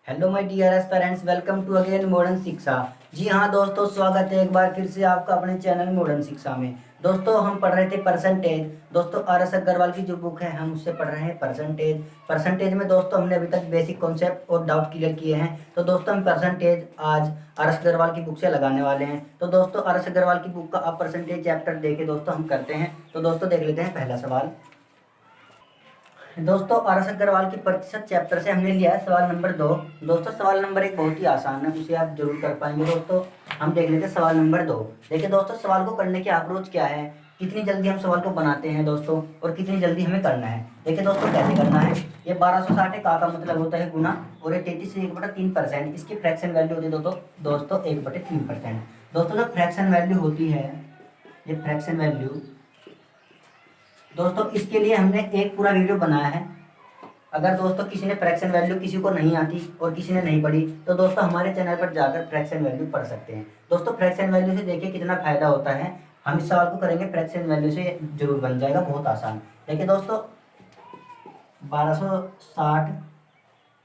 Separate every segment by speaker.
Speaker 1: Hello my dear aspirants, welcome to again modern Shiksha. जी हाँ दोस्तों, स्वागत है एक बार फिर से आपका अपने चैनल मॉडर्न शिक्षा में। दोस्तों हम पढ़ रहे थे परसेंटेज। दोस्तों आर.एस. अग्रवाल की जो बुक है हम उससे पढ़ रहे हैं परसेंटेज। परसेंटेज में दोस्तों हमने अभी तक बेसिक कॉन्सेप्ट और डाउट क्लियर किए हैं। तो दोस्तों हम परसेंटेज आज आर.एस. अग्रवाल की बुक से लगाने वाले हैं। तो दोस्तों आर.एस. अग्रवाल की बुक का अब परसेंटेज चैप्टर देखे दोस्तों हम करते हैं। तो दोस्तों देख लेते हैं पहला सवाल। दोस्तों आर.एस. अग्रवाल के प्रतिशत चैप्टर से हमने लिया है सवाल नंबर 2। दोस्तों सवाल नंबर 1 बहुत ही आसान है, उसे आप जरूर कर पाएंगे। दोस्तों हम देख लेते हैं सवाल नंबर 2। देखिए दोस्तों सवाल को करने की अप्रोच क्या है, कितनी जल्दी हम सवाल को बनाते हैं दोस्तों, और कितनी जल्दी हमें करना है। देखिए दोस्तों कैसे करना है। ये 1260 है, का मतलब होता है गुना, और ये 33 से 1/3%। इसकी फ्रैक्शन वैल्यू होती है दोस्तों 1/3%। दोस्तों जब फ्रैक्शन वैल्यू होती है, ये फ्रैक्शन वैल्यू दोस्तों इसके लिए हमने एक पूरा वीडियो बनाया है। अगर दोस्तों किसी ने फ्रैक्शन वैल्यू किसी को नहीं आती और किसी ने नहीं पढ़ी तो दोस्तों हमारे चैनल पर जाकर फ्रैक्शन वैल्यू पढ़ सकते हैं। दोस्तों फ्रैक्शन वैल्यू से देखिए कितना फायदा होता है। हम इस सवाल को करेंगे फ्रैक्शन वैल्यू से, जरूर बन जाएगा, बहुत आसान। देखिए दोस्तों 1260,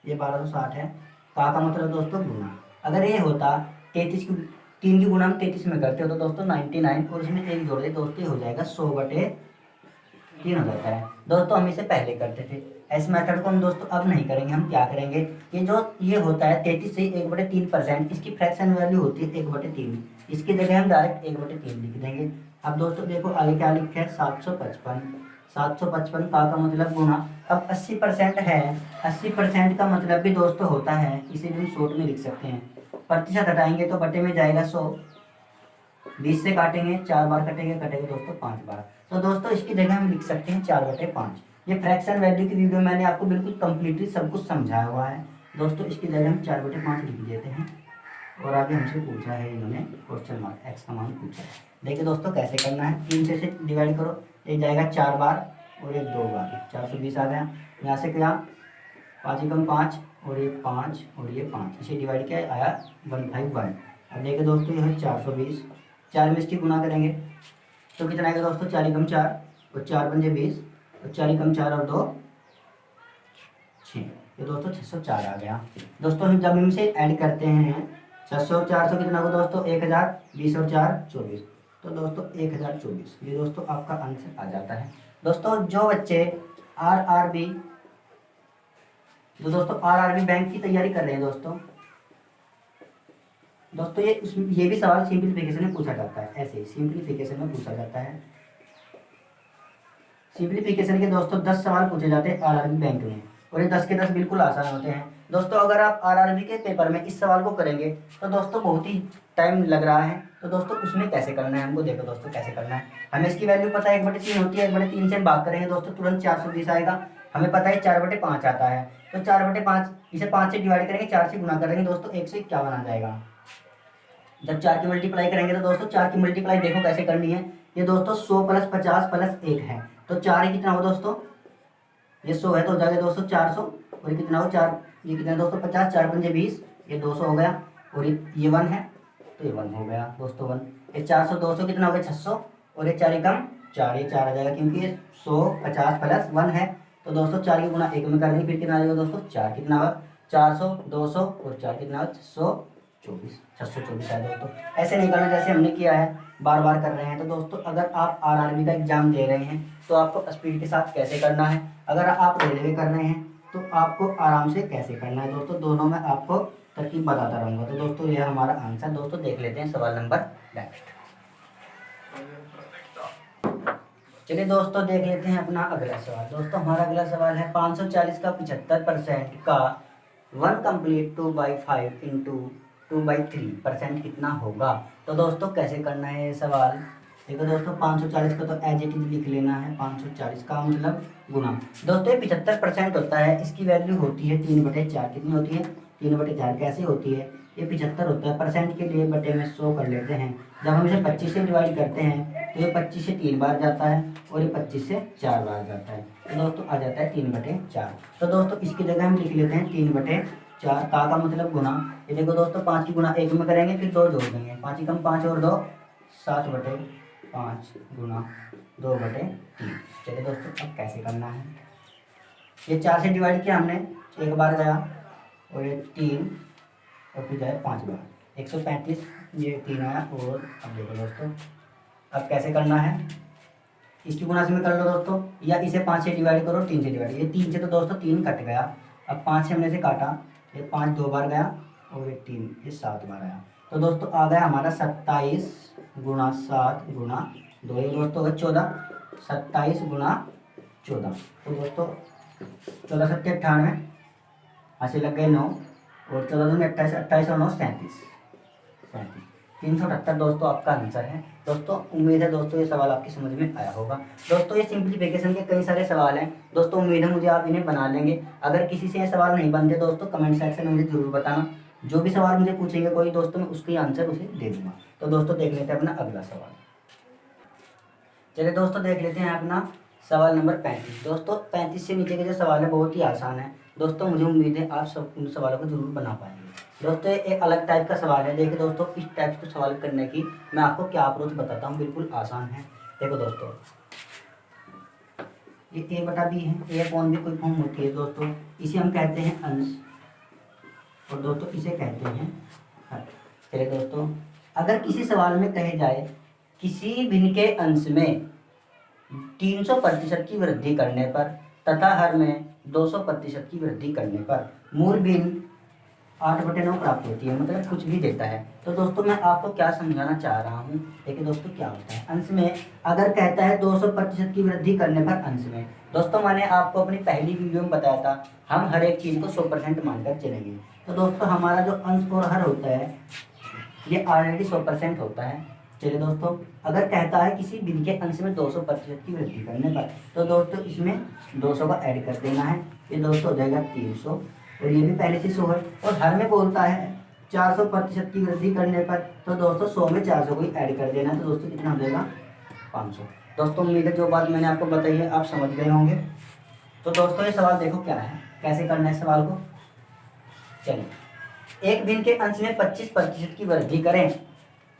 Speaker 1: ये 1260 है, का मतलब दोस्तों गुना। अगर ये होता 33 की 3 की गुना हम 33 में करते हो तो दोस्तों 99, और इसमें एक जोड़ दे दोस्तों हो जाएगा 100/3 हो जाता है। दोस्तों हम इसे पहले करते थे। इस मेथड को हम दोस्तों अब नहीं करेंगे। हम क्या करेंगे, ये जो ये होता है 33 से 1/3%, इसकी फ्रैक्शन वैल्यू होती है 1/3। इसकी जगह हम डायरेक्ट 1/3 लिख देंगे। अब दोस्तों देखो आगे क्या लिखा है, 755। 755 का मतलब गुना। अब 80% है, 80% का मतलब भी दोस्तों होता है, इसे भी हम शॉर्ट में लिख सकते हैं। प्रतिशत हटाएंगे तो बटे में जाएगा 100। 20 से काटेंगे, 4 बार कटेंगे, कटेंगे दोस्तों 5 बार। तो दोस्तों इसकी जगह हम लिख सकते हैं 4/5। ये फ्रैक्शन वैल्यू की वीडियो मैंने आपको बिल्कुल कंप्लीटली सब कुछ समझाया हुआ है। दोस्तों इसकी जगह हम 4/5 लिख देते हैं। और आगे हमसे पूछा है इन्होंने क्वेश्चन मार्क एक्स का मान पूछा है। देखिए दोस्तों कैसे करना है, 3 से डिवाइड करो, एक जाएगा 4 बार और एक 2 बार, 420 आ गया। यहाँ से क्या, 5 एकम 5 और ये 5 और ये 5, इसे डिवाइड किया आया 151। अब देखिए दोस्तों यह 420, 4 में इसकी गुना करेंगे तो कितना आएगा दोस्तों, 4 एकम 4 और 4 पंजे 20, और 4 एकम 4 और 2 6, ये दोस्तों 604 आ गया। दोस्तों हम जब इनसे ऐड करते हैं 600 और 400 कितना होगा दोस्तों, 1000, 20 और 4 24, तो दोस्तों 1024, ये दोस्तों आपका आंसर आ जाता है। दोस्तों जो बच्चे आरआरबी आरआरबी बैंक की तैयारी कर रहे हैं दोस्तों ये भी सवाल सिंपलीफिकेशन में पूछा जाता है। ऐसे ही सिंपलीफिकेशन में पूछा जाता है। सिंपलीफिकेशन के दोस्तों 10 सवाल पूछे जाते हैं आरआरबी बैंक में, और ये 10 के 10 बिल्कुल आसान होते हैं। दोस्तों अगर आप आरआरबी के पेपर में इस सवाल को करेंगे तो दोस्तों बहुत ही टाइम लग रहा है। तो दोस्तों उसमें कैसे करना है हमको देखो दोस्तों कैसे करना है। हमें इसकी वैल्यू पता है 1/3 होती है, 1/3 से हम भाग करेंगे दोस्तों तुरंत 420 आएगा। हमें पता है 4/5 आता है, तो 4/5 इसे 5 से डिवाइड करेंगे, 4 से गुना करेंगे दोस्तों 151 आ जाएगा। जब 4 की मल्टीप्लाई करेंगे तो दोस्तों 4 की मल्टीप्लाई देखो कैसे करनी है। ये दोस्तों 100 + 50 + 1 है, तो 4 ही कितना हो दोस्तों, ये 100 है तो हो जाएगा दोस्तों 400, और ये कितना हो 4, ये कितना दोस्तों 50, 4 पंजे 20, ये 200 हो गया, और ये 1 है तो ये 1 हो गया दोस्तों 1। ये 400 200 कितना हो गया 600, और ये 4 एकम 4, ये 4 आ जाएगा क्योंकि ये 100 50 + 1 है। तो दोस्तों 4 की गुना 1 में कर देंगे, फिर कितना आ जाएगा दोस्तों 4, कितना होगा 400 200 और 4 कितना होगा 624 है दोस्तों। ऐसे नहीं करना जैसे हमने किया है, बार बार कर रहे हैं। तो दोस्तों अगर आप आरआरबी का एग्जाम दे रहे हैं तो आपको स्पीड के साथ कैसे करना है, अगर आप रेलवे कर रहे हैं तो आपको आराम से कैसे करना है दोस्तों, दोनों में आपको तरकीब बताता रहूँगा। तो दोस्तों ये हमारा आंसर। दोस्तों देख लेते हैं सवाल नंबर नेक्स्ट। चलिए दोस्तों देख लेते हैं अपना अगला सवाल। दोस्तों हमारा अगला सवाल है 540 का 75% का 1 कंप्लीट 2/5 इंटू 2/3% कितना होगा। तो दोस्तों कैसे करना है ये सवाल। देखो दोस्तों 540 का तो एज इट इज लिख लेना है, 540 का मतलब गुना। दोस्तों ये 75% होता है, इसकी वैल्यू होती है 3/4। कितनी होती है 3/4। कैसे होती है, ये 75 होता है, परसेंट के लिए बटे में 100 कर लेते हैं। जब हम इसे 25 से डिवाइड करते हैं तो ये 25 से 3 बार जाता है, और ये 25 से 4 बार जाता है, तो दोस्तों आ जाता है 3/4। तो दोस्तों इसकी जगह हम लिख लेते हैं 3/4, का मतलब गुना। ये देखो दोस्तों 5 की गुना 1 में करेंगे, फिर 2 जोड़ देंगे, 5 एकम 5 और 2 7/5 गुना 2/3। चलिए दोस्तों अब कैसे करना है, ये 4 से डिवाइड किया हमने, एक बार गया और ये 3 और फिर जाए 5 बार 135, ये 3 आया। और अब देखो दोस्तों, अब कैसे करना है, इसकी गुणा से में कर लो दोस्तों, या इसे 5 से डिवाइड करो, 3 से डिवाइड। ये 3 से तो दोस्तों 3 कट गया, अब 5 से हमने से काटा, ये 5 2 बार गया और ये 3 ये 7 बार आया। तो दोस्तों आ गया हमारा 27 गुणा 7 गुणा 2, ये दोस्तों 14, 27 गुणा 14। तो दोस्तों 14 7 98, ऐसे लग गए 9 और 14 दूनी 28, 28 और 9 37, 378 दोस्तों आपका आंसर है। दोस्तों उम्मीद है दोस्तों ये सवाल आपकी समझ में आया होगा। दोस्तों ये सिंप्लीफिकेशन के कई सारे सवाल हैं दोस्तों, उम्मीद है मुझे आप इन्हें बना लेंगे। अगर किसी से ये सवाल नहीं बनते दोस्तों कमेंट सेक्शन में मुझे जरूर बताना, जो भी सवाल मुझे पूछेंगे कोई दोस्तों मैं उसकी आंसर उसे दे दूंगा। तो दोस्तों देख लेते हैं अपना अगला सवाल। चलिए दोस्तों देख लेते हैं अपना सवाल नंबर 35। दोस्तों 35 से नीचे के जो सवाल है बहुत ही आसान है दोस्तों, मुझे उम्मीद है आप सब उन सवालों को जरूर बना पाएंगे। दोस्तों एक अलग टाइप का सवाल है, देखिए दोस्तों इस टाइप को सवाल करने की मैं आपको क्या अप्रोच बताता हूँ, बिल्कुल आसान है। देखो दोस्तों ये ए बटा बी है, ए अपॉन बी कोई फॉर्म होती है दोस्तों, इसे हम कहते हैं अंश और दोस्तों इसे कहते हैं हर। चलिए दोस्तों अगर किसी सवाल में कहे जाए किसी भिन्न के अंश में 300% की वृद्धि करने पर तथा हर में 200% की वृद्धि करने पर मूल भिन्न 8/9 प्राप्त होती है, मतलब कुछ भी देता है। तो दोस्तों मैं आपको क्या समझाना चाह रहा हूँ, देखिए दोस्तों क्या होता है अंश में, अगर कहता है 200% की वृद्धि करने पर अंश में, दोस्तों मैंने आपको अपनी पहली वीडियो में बताया था हम हर एक चीज़ को 100% मानकर चलेंगे। तो दोस्तों हमारा जो अंश और हर होता है ये ऑलरेडी 100% होता है। चलिए दोस्तों अगर कहता है किसी भिन्न के अंश में 200% की वृद्धि करने पर, तो दोस्तों इसमें 200 का ऐड कर देना है, ये दोस्तों हो जाएगा 300 और ये भी पहले से 100 है। और हर में बोलता है 400% की वृद्धि करने पर, तो दोस्तों 100 में 400 को ही ऐड कर देना है, तो दोस्तों कितना हो जाएगा 500। दोस्तों उम्मीद है जो बात मैंने आपको बताई है आप समझ गए होंगे। तो दोस्तों ये सवाल देखो क्या है, कैसे करना है सवाल को। चलिए एक भिन्न के अंश में 25% की वृद्धि करें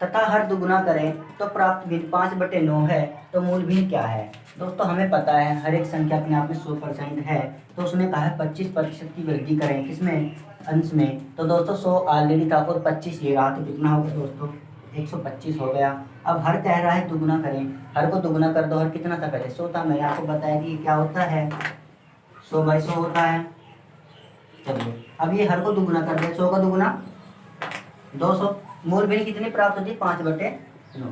Speaker 1: तथा हर दुगुना करें तो प्राप्त भिन्न 5/9 है, तो मूल भिन्न क्या है। दोस्तों हमें पता है हर एक संख्या अपने आप में 100% है, तो उसने कहा है 25% की वृद्धि करें किसमें, अंश में। तो दोस्तों 100 ऑलरेडी था और 25 ये रहा, तो कितना होगा दोस्तों 125 हो गया। अब हर कह रहा है दुगुना करें, हर को दुगुना कर दो, हर कितना था पहले 100 था, मैंने आपको बताया कि क्या होता है 100/100 होता है। चलिए अब ये हर को दुगुना कर दे, 100 का दुगुना 200, मूल भिन्न कितनी प्राप्त होती है 5/9,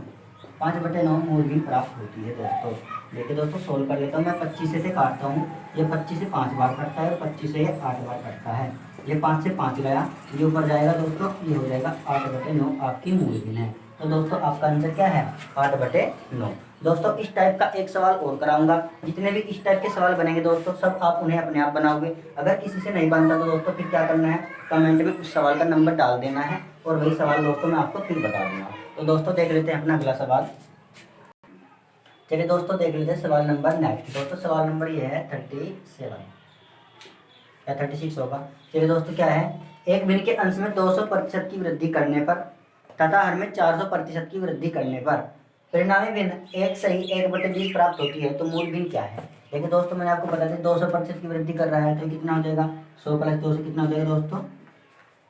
Speaker 1: 5/9 मूल भिन्न प्राप्त होती है दोस्तों। देखिए दोस्तों सोल्व कर लेता हूँ मैं, 25 से काटता हूँ, ये 25 से 5 बार कटता है और 25 से ये 8 बार कटता है, ये 5 से 5 गया, ये ऊपर जाएगा दोस्तों, ये हो जाएगा 8/9 आपकी मूल भिन्न है। तो दोस्तों आपका आंसर क्या है 8/9। दोस्तों इस टाइप का एक सवाल और कराऊंगा, जितने भी इस टाइप के सवाल बनेंगे दोस्तों सब आप उन्हें अपने आप बनाओगे। अगर किसी से नहीं बनता तो दोस्तों फिर क्या करना है, कमेंट में उस सवाल का नंबर डाल देना है और वही सवाल दोस्तों मैं आपको फिर बता दूंगा। तो दोस्तों देख लेते हैं अपना अगला सवाल। चलिए दोस्तों देख लेते हैं सवाल नंबर नेक्स्ट। दोस्तों सवाल नंबर ये है 37 या 36 होगा। चलिए दोस्तों क्या है, एक भिन्न के अंश में 200% की वृद्धि करने पर तथा हर में 400% की वृद्धि करने पर परिणामी भिन्न 1 सही 1/20 प्राप्त होती है, तो मूल भिन्न क्या है। देखिए दोस्तों मैंने आपको बता दिया 200% की वृद्धि कर रहा है, तो कितना हो जाएगा 100 + 200 कितना हो जाएगा दोस्तों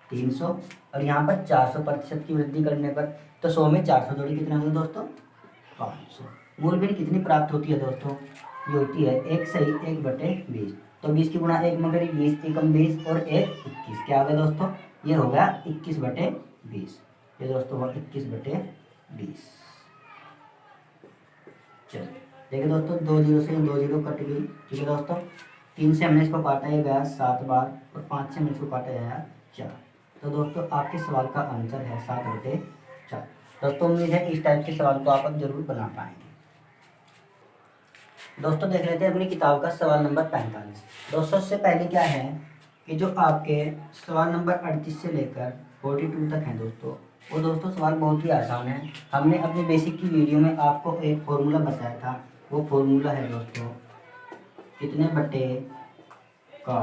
Speaker 1: 300, और यहाँ पर 400% की वृद्धि करने पर, तो 100 में 400 जोड़ी कितना होगा दोस्तों 500। मूल भिन्न कितनी प्राप्त होती है दोस्तों, ये होती है 1 सही 1/20, तो 20 की गुणा 1 मगर 20 एकम 20 और 1 21, क्या आ गया दोस्तों ये हो गया 21/20, ये दोस्तों हुआ 21/20। चलो देखिए दोस्तों 2 0 से 2 0 कट गई, ठीक है दोस्तों। 3 से हमने इसको काटा ये गया 7 बार और 5 से हमने इसको काटा गया 4, तो दोस्तों आपके सवाल का आंसर है 7/4। दोस्तों उम्मीद है इस टाइप के सवाल को आप अब जरूर बना पाएंगे। दोस्तों देख लेते हैं अपनी किताब का सवाल नंबर 45। दोस्तों इससे पहले क्या है कि जो आपके सवाल नंबर 38 से लेकर 42 तक हैं दोस्तों, वो दोस्तों सवाल बहुत ही आसान है। हमने अपनी बेसिक की वीडियो में आपको एक फॉर्मूला बताया था, वो फॉर्मूला है दोस्तों कितने बटे का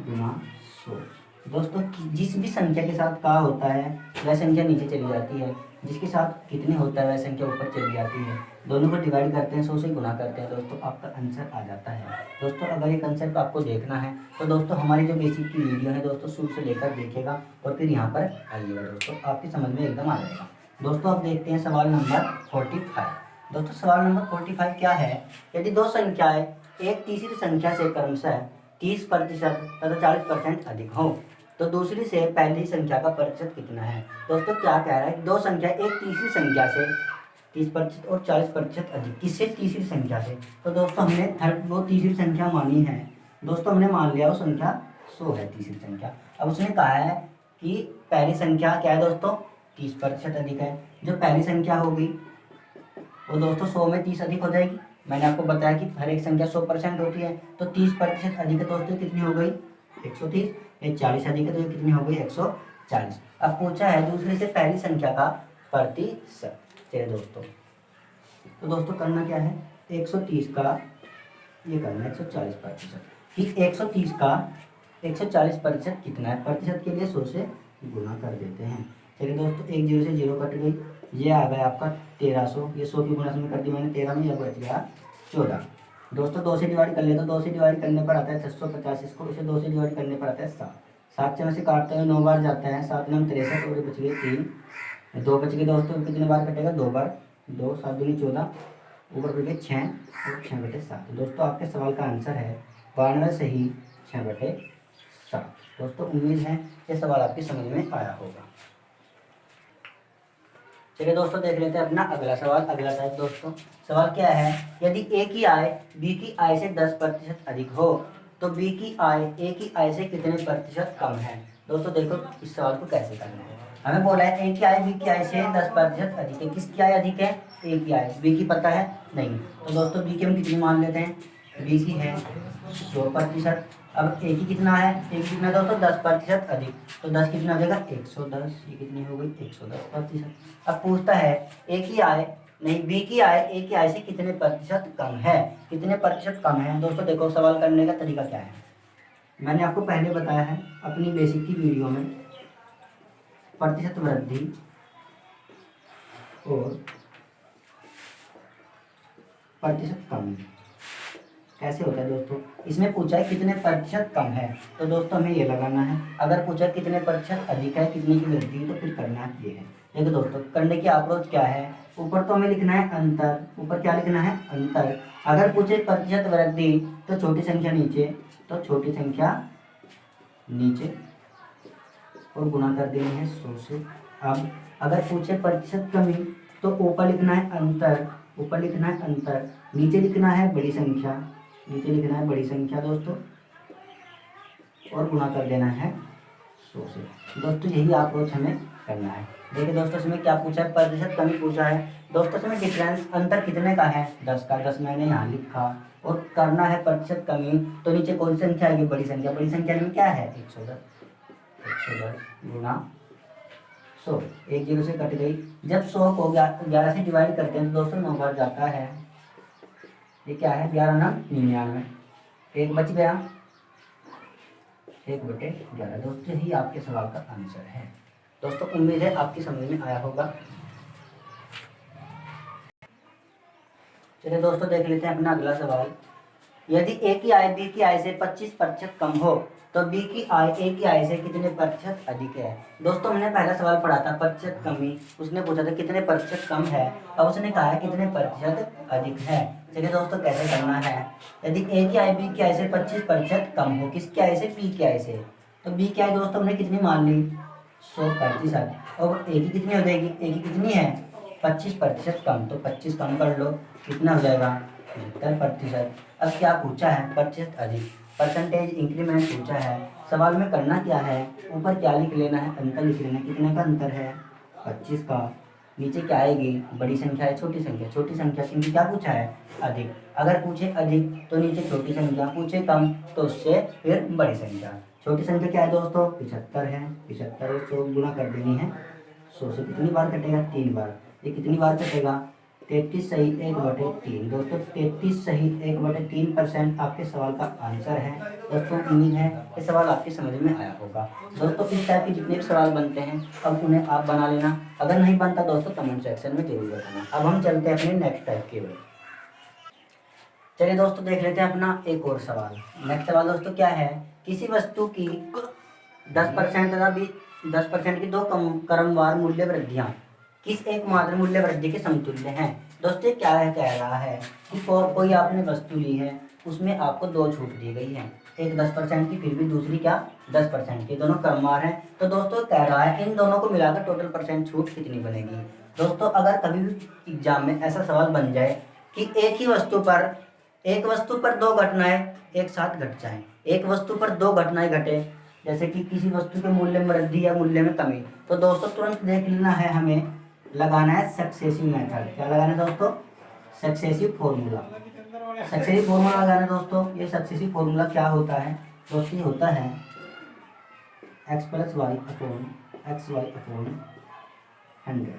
Speaker 1: गुना 100। दोस्तों जिस भी संख्या के साथ का होता है वह संख्या नीचे चली जाती है, जिसके साथ कितने होता है वह संख्या ऊपर चली जाती है। दोनों को डिवाइड करते हैं, 100 से गुना करते हैं दोस्तों, आपका आंसर आ जाता है। दोस्तों अगर ये कंसेप्ट आपको देखना है तो दोस्तों हमारी जो बेसिक की वीडियो है दोस्तों शुरू से लेकर देखिएगा और फिर यहाँ पर आइएगा दोस्तों, आपकी समझ में एकदम आ जाएगा। दोस्तों अब देखते हैं सवाल नंबर 45। दोस्तों सवाल नंबर 45 क्या है, यदि दो संख्याएं एक तीसरी संख्या से क्रमशः 30% तथा 40% अधिक हो तो दूसरी से पहली संख्या का प्रतिशत कितना है। दोस्तों क्या कह रहा है कि दो संख्या एक तीसरी संख्या से 30% और 40% अधिक, किससे, तीसरी संख्या से। तो दोस्तों हमने थर्ड वो तीसरी संख्या मानी है दोस्तों, हमने मान लिया वो संख्या 100 है तीसरी संख्या। अब उसने कहा है कि पहली संख्या क्या है दोस्तों, 30% अधिक है। जो पहली संख्या होगी वो दोस्तों 100 में 30 अधिक हो जाएगी। मैंने आपको बताया कि हर एक संख्या 100% होती है, तो 30% अधिक है दोस्तों, कितनी हो गई 130। ये 40 अधिक है तो ये कितनी हो गई 140। अब पूछा है दूसरे से पहली संख्या का प्रतिशत। चलिए दोस्तों, तो दोस्तों करना क्या है, 130 का ये करना है 140% कि 130 का 140% कितना है। प्रतिशत के लिए 100 से गुना कर देते हैं। चलिए दोस्तों, एक जीरो से जीरो कट गई, ये आ गया आपका 1300। ये 100 की गुणा में कर दी मैंने 13 में, यह बच गया 14। दोस्तों 2 से डिवाइड कर ले तो 2 से डिवाइड करने पर आता है 650, इसको इसे 2 से डिवाइड करने पर आता है 7। 7 से में से काटते हुए 9 बार जाता है, 7 में 63 और बच गए 3, 2 बच गए दोस्तों, कितने बार कटेगा 2 बार, 2 7 दूनी 14, ऊपर बच गए 6 और 6/7। दोस्तों आपके सवाल का आंसर है 92 सही 6/7। दोस्तों उम्मीद है ये सवाल आपकी समझ में आया होगा। चलिए दोस्तों देख लेते हैं अपना अगला सवाल। अगला टाइप दोस्तों, सवाल क्या है, यदि ए की आय बी की आय से 10% अधिक हो तो बी की आय ए की आय से कितने प्रतिशत कम है। दोस्तों देखो इस सवाल को कैसे करना है। हमें बोला है ए की आय बी की आय से 10% अधिक है। किसकी आय अधिक है, ए की आय। बी की पता है नहीं, तो दोस्तों बी की हम कितनी मान लेते हैं, बी की है 100%। अब ए की कितना है, ए की कितना दोस्तों 10% अधिक, तो 10 कितना हो जाएगा 110, ये कितनी हो गई 110%। अब पूछता है ए की आय नहीं बी की आय ए की आय से कितने प्रतिशत कम है। कितने प्रतिशत कम है दोस्तों, देखो सवाल करने का तरीका क्या है। मैंने आपको पहले बताया है अपनी बेसिक की वीडियो में, प्रतिशत वृद्धि और प्रतिशत कमी कैसे होता है दोस्तों। इसमें पूछा है कितने प्रतिशत कम है, तो दोस्तों हमें ये लगाना है। अगर पूछा है कितने प्रतिशत अधिक है, कितने की वृद्धि, तो फिर करना ये है। देखो दोस्तों करने की अप्रोच क्या है, ऊपर तो हमें लिखना है अंतर, ऊपर क्या लिखना है अंतर। अगर पूछे प्रतिशत वृद्धि तो छोटी संख्या नीचे, तो छोटी संख्या नीचे और गुणा कर देनी है 100 से। अब अगर पूछे प्रतिशत कमी तो ऊपर लिखना है अंतर, ऊपर लिखना है अंतर, नीचे लिखना है बड़ी संख्या, नीचे लिखना है बड़ी संख्या दोस्तों और गुणा कर देना है 100 से। दोस्तों यही अप्रोच हमें करना है। देखिए दोस्तों इसमें क्या पूछा है, प्रतिशत कमी पूछा है। दोस्तों इसमें डिफरेंस अंतर कितने का है 10 का, 10 मैंने यहाँ लिखा और करना है प्रतिशत कमी, तो नीचे कौन सी संख्या आएगी, बड़ी संख्या। बड़ी संख्या में क्या है 110 गुणा 100, एक जीरो से कट गई। जब 100 को 11 से डिवाइड करते हैं तो दोस्तों 9 बार जाता है, ये क्या है 11 ना 99, एक बच गया 1/11। दोस्तों यही आपके सवाल का आंसर है। दोस्तों उम्मीद है आपकी समझ में आया होगा। चलिए दोस्तों देख लेते हैं अपना अगला सवाल। यदि ए की आय बी की आय से 25% कम हो तो बी की आय ए की आय से कितने प्रतिशत अधिक है। दोस्तों हमने पहला सवाल पढ़ा था प्रतिशत कमी, उसने पूछा था कितने प्रतिशत कम है, अब उसने कहा है कितने प्रतिशत अधिक है। चलिए दोस्तों कैसे करना है, यदि ए की आय बी की आय से 25% कम हो, किसकी आय से, बी की आय से, तो बी की आय दोस्तों हमने कितनी मान ली 100%, और ए की कितनी हो जाएगी, ए की कितनी है 25% कम, तो 25 कम कर लो कितना हो जाएगा 75%। अब क्या पूछा है प्रतिशत अधिक, परसेंटेज इंक्रीमेंट पूछा है। सवाल में करना क्या है, ऊपर क्या लिख लेना है अंतर लिख लेना है। कितने का अंतर है 25 का, नीचे क्या आएगी बड़ी संख्या है छोटी संख्या, छोटी संख्या क्योंकि क्या पूछा है अधिक। अगर पूछे अधिक तो नीचे छोटी संख्या, पूछे कम तो उससे फिर बड़ी संख्या। छोटी संख्या क्या है दोस्तों 75 है, 75 और 100 गुणा कर देनी है 100 से। कितनी बार कटेगा 3 बार, ये कितनी बार कटेगा 33 सही 1/3 दोस्तों, 33 सही 1/3% आपके सवाल का आंसर है। दोस्तों उम्मीद है ये सवाल आपकी समझ में आया होगा। दोस्तों इस टाइप के जितने भी सवाल बनते हैं अब उन्हें आप बना लेना, अगर नहीं बनता दोस्तों कमेंट सेक्शन में जरूर बताना। अब हम चलते हैं अपने नेक्स्ट टाइप की ओर। चलिए दोस्तों देख लेते हैं अपना एक और सवाल। नेक्स्ट सवाल दोस्तों क्या है, किसी वस्तु की 10% तथा 10% की दो क्रमवार मूल्य वृद्धियां किस एक मात्र मूल्य वृद्धि के समतुल्य हैं। दोस्तों ये क्या है, कह रहा है कि कोई आपने वस्तु ली है, उसमें आपको दो छूट दी गई है, एक 10% की फिर भी दूसरी क्या 10% की, दोनों क्रमवार हैं। तो दोस्तों कह रहा है इन दोनों को मिलाकर टोटल परसेंट छूट कितनी बनेगी। दोस्तों अगर कभी भी एग्जाम में ऐसा सवाल बन जाए कि एक वस्तु पर दो घटनाएं एक साथ घट जाएं, एक वस्तु पर दो घटनाएं घटे, जैसे कि किसी वस्तु के मूल्य में वृद्धि या मूल्य में कमी, तो दोस्तों तुरंत देख लेना है, हमें लगाना है सक्सेसिव मेथड। क्या लगाना है दोस्तों, सक्सेसिव फॉर्मूला। सक्सेसिव फॉर्मूला लगाना है दोस्तों। ये सक्सेसिव फॉर्मूला क्या होता है दोस्तों, ये होता है x+y/100।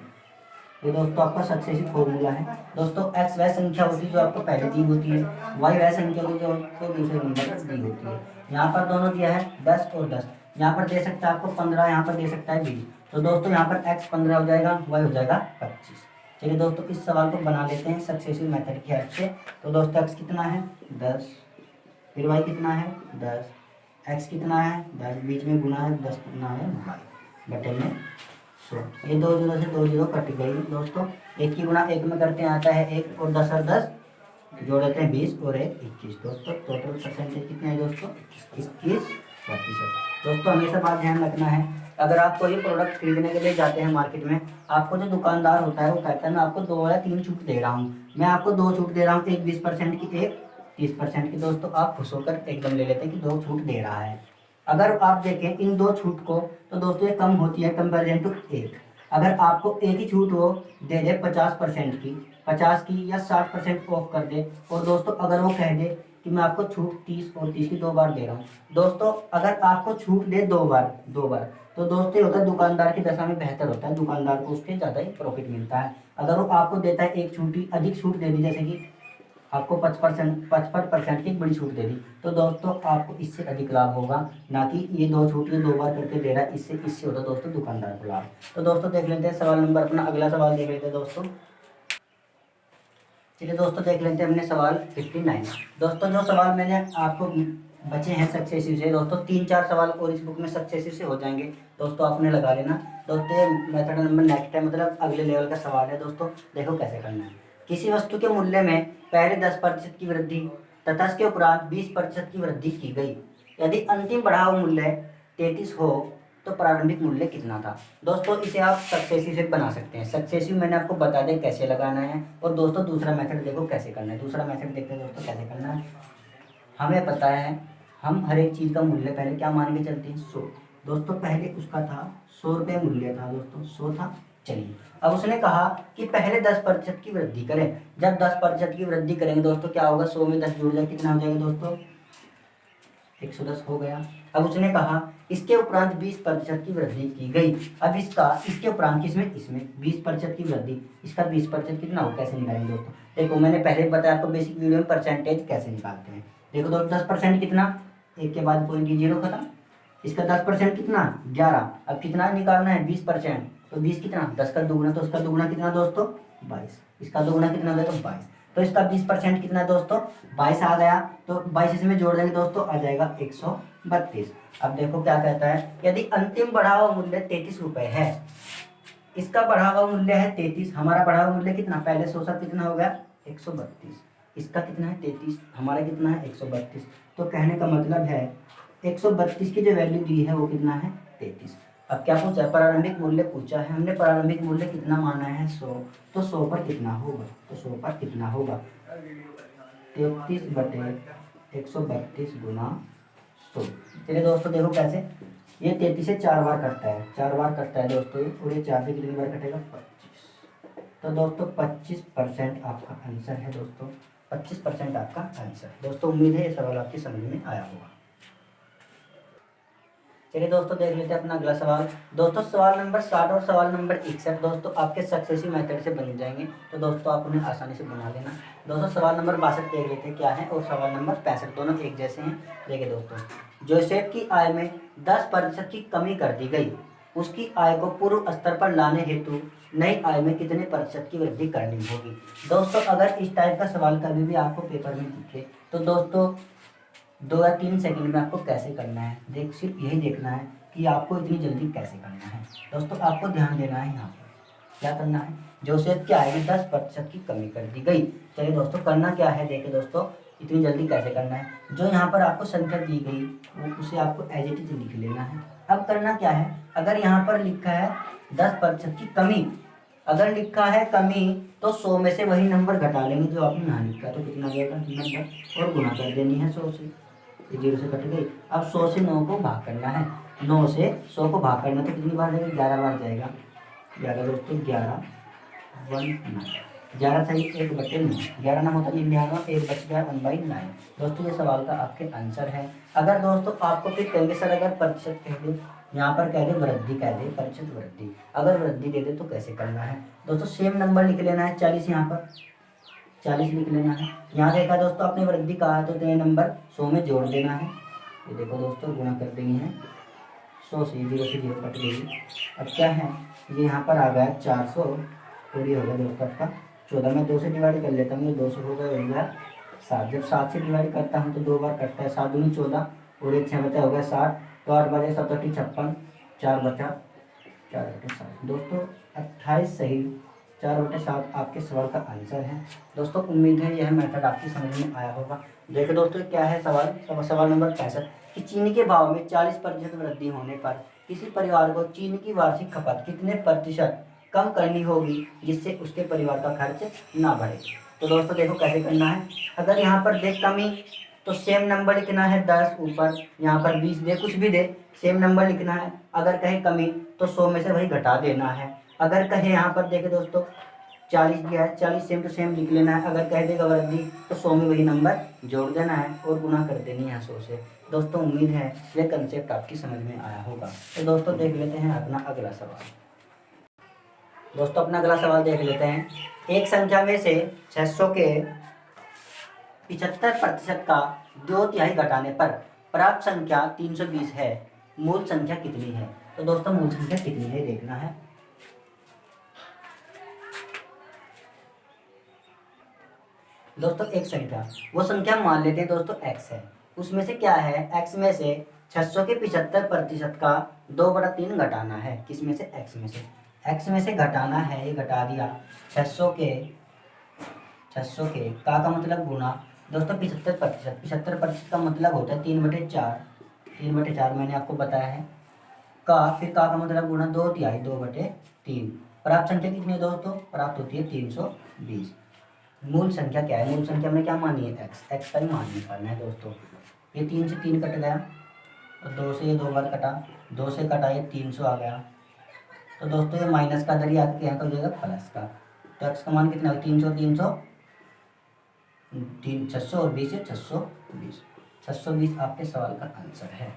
Speaker 1: ये दोस्तों आपका सक्सेसिव फॉर्मूला है। दोस्तों एक्स वह संख्या होती है जो आपको पहले दी होती है, वाई वह संख्या होती है जो आपको दूसरे नंबर पर दी होती है। यहाँ पर दोनों दिया है 10 और 10, यहाँ पर दे सकता है आपको 15, यहाँ पर दे सकता है 20। तो दोस्तों यहाँ पर x 15 हो जाएगा, वाई हो जाएगा 25। चलिए दोस्तों इस सवाल को बना लेते हैं सक्सेसिव मेथड की हेल्प से। तो दोस्तों x कितना है 10, फिर y कितना है 10, x कितना है 10, बीच में गुना है 10 कितना है y बटे में 100। ये 2 जीरो से 2 जीरो कट गई दोस्तों, एक की गुना एक में करते हैं आता है 1 और 10 और 10 जोड़ देते हैं 20 और 1 21। दोस्तों टोटल परसेंटेज कितने हैं दोस्तों 21%। दोस्तों हमेशा बात ध्यान रखना है, अगर आप कोई प्रोडक्ट खरीदने के लिए जाते हैं मार्केट में, आपको जो दुकानदार होता है वो कहता है मैं आपको 2 या 3 छूट दे रहा हूँ, मैं आपको 2 छूट दे रहा हूँ, एक 20% की एक 30% की। दोस्तों आप खुश होकर एकदम ले लेते हैं कि 2 छूट दे रहा है। अगर आप देखें इन 2 छूट को तो दोस्तों ये कम होती है कंपेरिजन टू एक। अगर आपको एक ही छूट वो दे दे 50% की, 50 की या 60% ऑफ कर दे, और दोस्तों अगर वो कह दे कि मैं आपको छूट 30 और 30 की 2 बार दे रहा हूँ, दोस्तों अगर आपको छूट दे 2 बार तो दोस्तों ये होता है दुकानदार की दशा में बेहतर होता है, दुकानदार को उसके ज़्यादा ही प्रॉफिट मिलता है। अगर वो आपको देता है एक छूट ही अधिक छूट दे दी, जैसे कि आपको 55% की एक बड़ी छूट दे दी, तो दोस्तों आपको इससे अधिक लाभ होगा, ना कि ये 2 छूट ये 2 बार करके दे रहा है, इससे होता है दोस्तों दुकानदार को लाभ। तो दोस्तों देख लेते हैं सवाल नंबर अपना, अगला सवाल देख लेते हैं दोस्तों। चलिए दोस्तों देख लेते हैं हमने सवाल 59। दोस्तों जो सवाल मैंने आपको बचे हैं सक्सेसिव से, दोस्तों 3-4 सवाल और इस बुक में सक्सेसिव से हो जाएंगे, दोस्तों आपने लगा लेना। दोस्तों ये मेथड नंबर नेक्स्ट है, मतलब अगले लेवल का सवाल है। दोस्तों देखो कैसे करना है, किसी वस्तु के मूल्य में पहले 10% की वृद्धि तथा इसके उपरांत 20% की वृद्धि की गई, यदि अंतिम बढ़ा हुआ मूल्य 33 हो तो प्रारंभिक मूल्य कितना था। दोस्तों इसे आप सक्सेसिव से बना सकते हैं। सक्सेसिव मैंने आपको बता दें कैसे लगाना है, और दोस्तों दूसरा मेथड देखो कैसे करना है। दूसरा मेथड देखते हैं दोस्तों कैसे करना है। हमें पता है हम हर एक चीज़ का मूल्य पहले क्या मान के चलते हैं 100। दोस्तों पहले उसका था 100 रुपये मूल्य था दोस्तों, 100 था। चलिए अब उसने कहा कि पहले 10% की वृद्धि करें। जब 10% की वृद्धि करेंगे दोस्तों क्या होगा, 100 में 10 जुड़ जाए कितना हो जाएगा दोस्तों 110 हो गया। अब उसने कहा इसके उपरांत 20% की वृद्धि की गई। अब इसके उपरांत किसमें, इसमें 20% की वृद्धि, इसका 20% कितना हो, कैसे निकालेंगे दोस्तों। देखो मैंने पहले बताया आपको बेसिक वीडियो में परसेंटेज कैसे निकालते हैं। देखो दोस्तों 10% कितना, एक के बाद पॉइंट जीरो खत्म, इसका 10% कितना 11। अब कितना निकालना है 20%, तो 20 कितना 10 का दोगुना, तो उसका दोगुना कितना दोस्तों 22, इसका दोगुना कितना हो जाएगा 22, तो इसका 20% कितना दोस्तों 22 आ गया। तो 22 इसमें जोड़ देंगे दोस्तों आ जाएगा 132। अब देखो क्या कहता है, यदि अंतिम बढ़ा हुआ मूल्य 33 रुपये है, इसका बढ़ा हुआ मूल्य है 33, हमारा बढ़ा हुआ मूल्य कितना, पहले 100 सा कितना हो गया 132, इसका कितना है 33, हमारा कितना है 132। तो कहने का मतलब है 132 की जो वैल्यू दी है वो कितना है 33। अब क्या पूछा है, प्रारंभिक मूल्य पूछा है हमने, प्रारंभिक मूल्य कितना माना है 100, तो 100 पर कितना होगा, तो 100 पर कितना होगा 33 बटे 132 गुना 100। चलिए दोस्तों देखो कैसे, ये 33 से 4 बार कटता है, 4 बार कटता है दोस्तों ये, और ये 4 से कितनी बार कटेगा 25। तो दोस्तों 25% आपका आंसर है दोस्तों, 25% आपका आंसर। दोस्तों उम्मीद है ये सवाल आपकी समझ में आया होगा। चलिए दोस्तों देख लेते हैं अपना अगला सवाल। दोस्तों सवाल नंबर 60 और सवाल नंबर 61 दोस्तों आपके सक्सेसिव मेथड से बन जाएंगे, तो दोस्तों आप उन्हें आसानी से बना लेना। दोस्तों सवाल नंबर 62 देख लेते हैं क्या है, और सवाल नंबर 65 दोनों एक जैसे हैं। देखिए दोस्तों, जोसेफ की आय में 10% की कमी कर दी गई, उसकी आय को पूर्व स्तर पर लाने हेतु नई आय में कितने प्रतिशत की वृद्धि करनी होगी। दोस्तों अगर इस टाइप का सवाल कभी भी आपको पेपर में दिखे तो दोस्तों 2 या 3 सेकंड में आपको कैसे करना है, सिर्फ यही देखना है कि आपको इतनी जल्दी कैसे करना है। दोस्तों आपको ध्यान देना है, यहाँ पर क्या करना है, जोसेफ की आय में 10% की कमी कर दी गई। चलिए दोस्तों करना क्या है, देखिए दोस्तों इतनी जल्दी कैसे करना है, जो यहाँ पर आपको संख्या दी गई वो उसे आपको एज इट इज लिख लेना है। अब करना क्या है, अगर यहाँ पर लिखा है 10% की कमी, अगर लिखा है कमी तो 100 में से वही नंबर घटा लेंगे जो आपने यहाँ लिखा, तो कितना जाएगा नंबर, और गुना कर देनी है 100 से, 0 से कट गई। अब 100 से 9 को भाग करना है, 9 से 100 को भाग करना, तो कितनी बार जाएगा, 11 बार जाएगा। 11 दोस्तों 11 1 9, 11 सही 1/9, 11 ना होता 99, 1 बच गया 1/9। दोस्तों ये सवाल का आपके आंसर है। अगर दोस्तों आपको फिर कहेंगे सर अगर प्रतिशत कह दे, यहाँ पर कह दे वृद्धि, कह दे प्रतिशत वृद्धि, अगर वृद्धि दे दे तो कैसे करना है। दोस्तों सेम नंबर लिख लेना है, 40 यहाँ पर 40 लिख लेना है। यहाँ देखा दोस्तों आपने वृद्धि कहा तो ये नंबर 100 में जोड़ देना है, ये देखो दोस्तों गुणा कर देंगे हैं 100 से, 0 से 0 कट गई। अब क्या है, ये यहाँ पर आ गया 400, और ये हो गया दोस्तों आपका 14। मैं 2 से डिवाइड कर लेता हूँ, ये 200 हो गया 7। जब 7 से डिवाइड करता हूँ तो 2 बार कटता है, 7 दूनी 14 और 1 6 बचा हो गया 60, तो 8 बजे 7 56, 4 बचा 4/7। दोस्तों 28 सही, 4/7 आपके सवाल का आंसर है। दोस्तों उम्मीद है यह मेथड आपकी समझ में आया होगा। देखो दोस्तों क्या है सवाल नंबर 65 कि चीनी के भाव में 40% वृद्धि होने पर किसी परिवार को चीनी की वार्षिक खपत कितने प्रतिशत कम करनी होगी जिससे उसके परिवार का खर्च ना बढ़े। तो दोस्तों देखो कैसे करना है, अगर यहाँ पर देख कमी तो सेम नंबर लिखना है 10 ऊपर, यहाँ पर 20 दे कुछ भी दे सेम नंबर लिखना है। अगर कहे कमी तो 100 में से वही घटा देना है। अगर कहे यहाँ पर देखे दोस्तों 40 दिया है, 40 सेम टू सेम लिख लेना है। अगर कह देगा वृद्धि तो 100 में वही नंबर जोड़ देना है और गुना कर देनी है 100 से। दोस्तों उम्मीद है यह कंसेप्ट आपकी समझ में आया होगा। तो दोस्तों देख लेते हैं अपना अगला सवाल। दोस्तों अपना अगला सवाल देख लेते हैं, एक संख्या में से 600 के 75% का 2/3 घटाने पर प्राप्त संख्या 320 है, मूल संख्या कितनी है। तो दोस्तों मूल संख्या कितनी है देखना है। दोस्तों एक संख्या, वो संख्या मान लेते हैं दोस्तों x है, उसमें से क्या है x में से 600 के 75% का 2/3 घटाना है, किस में से x में से, x में से घटाना है, ये घटा दिया 600 के का मतलब गुना दोस्तों 75%, 75% का मतलब होता है 3/4, 3/4 मैंने आपको बताया है का, फिर का मतलब गुना 2/3, 2/3। प्राप्त संख्या कितनी है दोस्तों, प्राप्त होती है 320। मूल संख्या क्या है, मूल संख्या में क्या मानी है x का ही मान निकालना है दोस्तों। ये 3 से 3 कट गया और 2 से ये 2 बार कटा, 2 से कटा ये 300 आ गया। तो दोस्तों ये माइनस का दरिया आके यहाँ का हो जाएगा प्लस का, तो x का मान कितना है 300, 600 और 20 है 620, 620 आपके सवाल का आंसर है।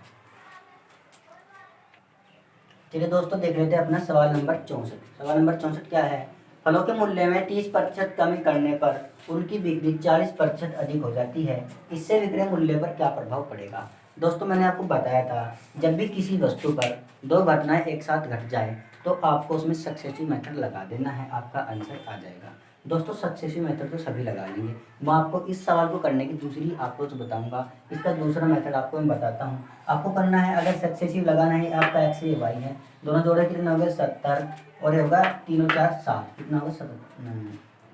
Speaker 1: चलिए दोस्तों देख लेते हैं अपना सवाल नंबर 64। सवाल नंबर 64 क्या है, फलों के मूल्य में 30% कमी करने पर उनकी बिक्री 40% अधिक हो जाती है, इससे विक्रय मूल्य पर क्या प्रभाव पड़ेगा। दोस्तों मैंने आपको बताया था जब भी किसी वस्तु पर 2 घटनाएं एक साथ घट जाए तो आपको उसमें सक्सेसिव मेथड लगा देना है, आपका आंसर आ जाएगा। दोस्तों सक्सेसिव मेथड तो सभी लगा लेंगे, मैं आपको इस सवाल को करने की दूसरी अप्रोच बताऊंगा, इसका दूसरा मेथड आपको मैं बताता हूँ। आपको करना है अगर सक्सेसिव लगाना है, आपका x ये y है, दोनों जोड़े कितना हो गया 70 और ये होगा 3 और 4 7, कितना होगा 7।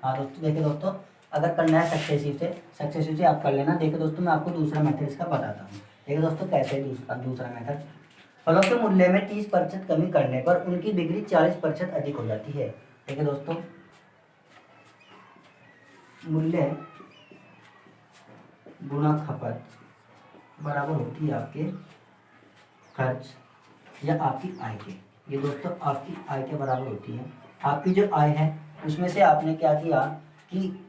Speaker 1: हाँ दोस्तों देखिए दोस्तों अगर करना है सक्सेसिव से आप कर लेना। देखिए दोस्तों मैं आपको दूसरा मेथड इसका बताता हूँ। देखिए दोस्तों कैसे दूसरा मेथड, फलों के मूल्य में 30% कमी करने पर उनकी बिक्री 40% अधिक हो जाती है। देखिए दोस्तों मूल्य गुणा खपत बराबर होती है आपके खर्च या आपकी आय के, ये दोस्तों आपकी आय के बराबर होती है। आपकी जो आय है उसमें से आपने क्या किया कि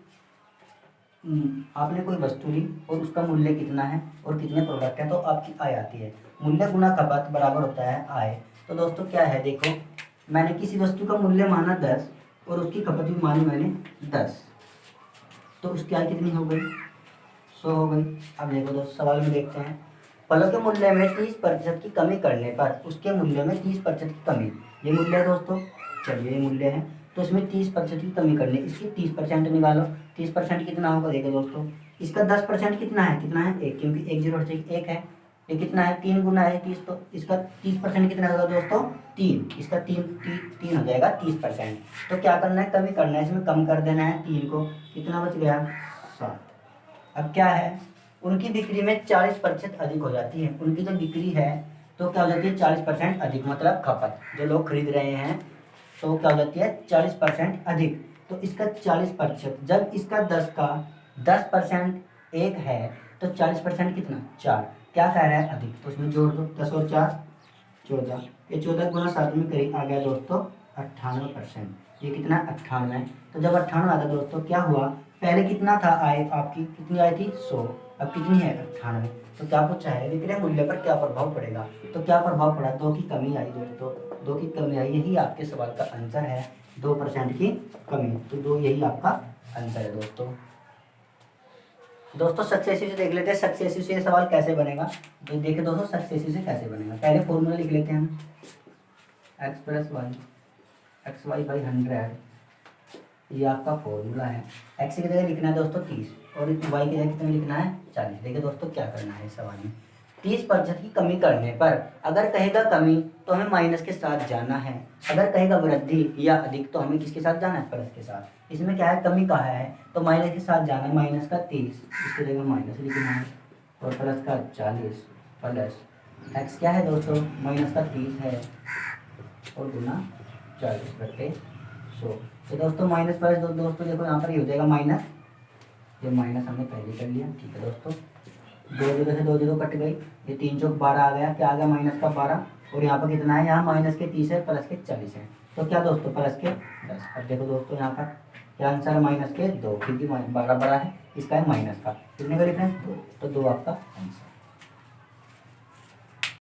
Speaker 1: आपने कोई वस्तु ली और उसका मूल्य कितना है और कितने प्रोडक्ट हैं, तो आपकी आय आती है। मूल्य गुना खपत बराबर होता है आय। तो दोस्तों क्या है, देखो मैंने किसी वस्तु का मूल्य माना 10 और उसकी खपत भी मानी मैंने 10, तो उसकी आय कितनी हो गई, 100 हो गई। अब देखो दोस्तों सवाल में देखते हैं, फलों के मूल्य में 30% की कमी करने पर उसके मूल्य में 30% की कमी, ये मूल्य है दोस्तों, चलिए ये मूल्य है, तो इसमें 30% की कमी करनी, इसकी 30% निकालो। 30% कितना होगा, देखो दोस्तों इसका 10% कितना है 1, क्योंकि 1 जीरो हट 1 है, ये कितना है 3 गुना है 30, तो इसका 30% कितना होगा दोस्तों 3, इसका 3 हो जाएगा 30%। तो क्या करना है, कमी करना है, इसमें कम कर देना है 3 को, कितना बच गया 7। अब क्या है, उनकी बिक्री में 40% अधिक हो जाती है, उनकी जो बिक्री है तो क्या हो जाती है 40% अधिक, मतलब खपत जो लोग खरीद रहे हैं तो क्या हो जाती है 40% अधिक। तो इसका 40%, जब इसका 10 का 10% 1 है तो 40% कितना 4, क्या कह रहा है अधिक, तो उसमें जोड़ दो 10 और 4 14, ये 14 गुना 7 में करीब आ गया दोस्तों 98%, ये कितना 98। तो जब 98 आता दोस्तों क्या हुआ, पहले कितना था आय आपकी, कितनी आई थी 100, अब कितनी है 98। तो क्या पूछा है, विक्रय मूल्य पर क्या प्रभाव पड़ेगा, तो क्या प्रभाव पड़ा, 2 की कमी आई दोस्तों, 2 की कमी आई, यही आपके सवाल का आंसर है, 2% की कमी, तो 2 यही आपका आंसर है दोस्तों। दोस्तों सक्सेसिव से देख लेते हैं, सक्सेसिव से ये सवाल कैसे बनेगा, तो देखिए दोस्तों सक्सेसिव से कैसे बनेगा, पहले फॉर्मूला लिख लेते हैं हम, x plus y x y by 100, ये आपका फॉर्मूला है। एक्स की जगह लिखना है दोस्तों 30 और वाई की जगह कितना लिखना है 40। देखिए दोस्तों क्या करना है इस सवाल में, 30% की कमी करने पर अगर कहेगा कमी तो हमें माइनस के साथ जाना है, अगर कहेगा वृद्धि या अधिक तो हमें किसके साथ जाना है, प्लस के साथ। इसमें क्या है, कमी कहा है तो माइनस के साथ जाना है, माइनस का 30, इसकी जगह माइनस लिखना है, और प्लस का 40 प्लस एक्स क्या है दोस्तों माइनस का 30 है और गुना 40 बटे 100। तो दोस्तों माइनस प्लस दोस्तों देखो यहाँ पर ये हो जाएगा माइनस, ये माइनस हमने पहले कर लिया, ठीक है दोस्तों, 2 जीरो से 2 जीरो कट गई, ये 3 चौक 12 आ गया, क्या आ गया माइनस का 12, और यहाँ पर कितना है, यहाँ माइनस के 30 है प्लस के 40 है, तो क्या दोस्तों प्लस के 10। अब देखो दोस्तों यहाँ पर क्या आंसर है, माइनस के 2, क्योंकि 12 बड़ा है, इसका है माइनस का, कितने का डिफरेंस 2, तो 2 आपका आंसर।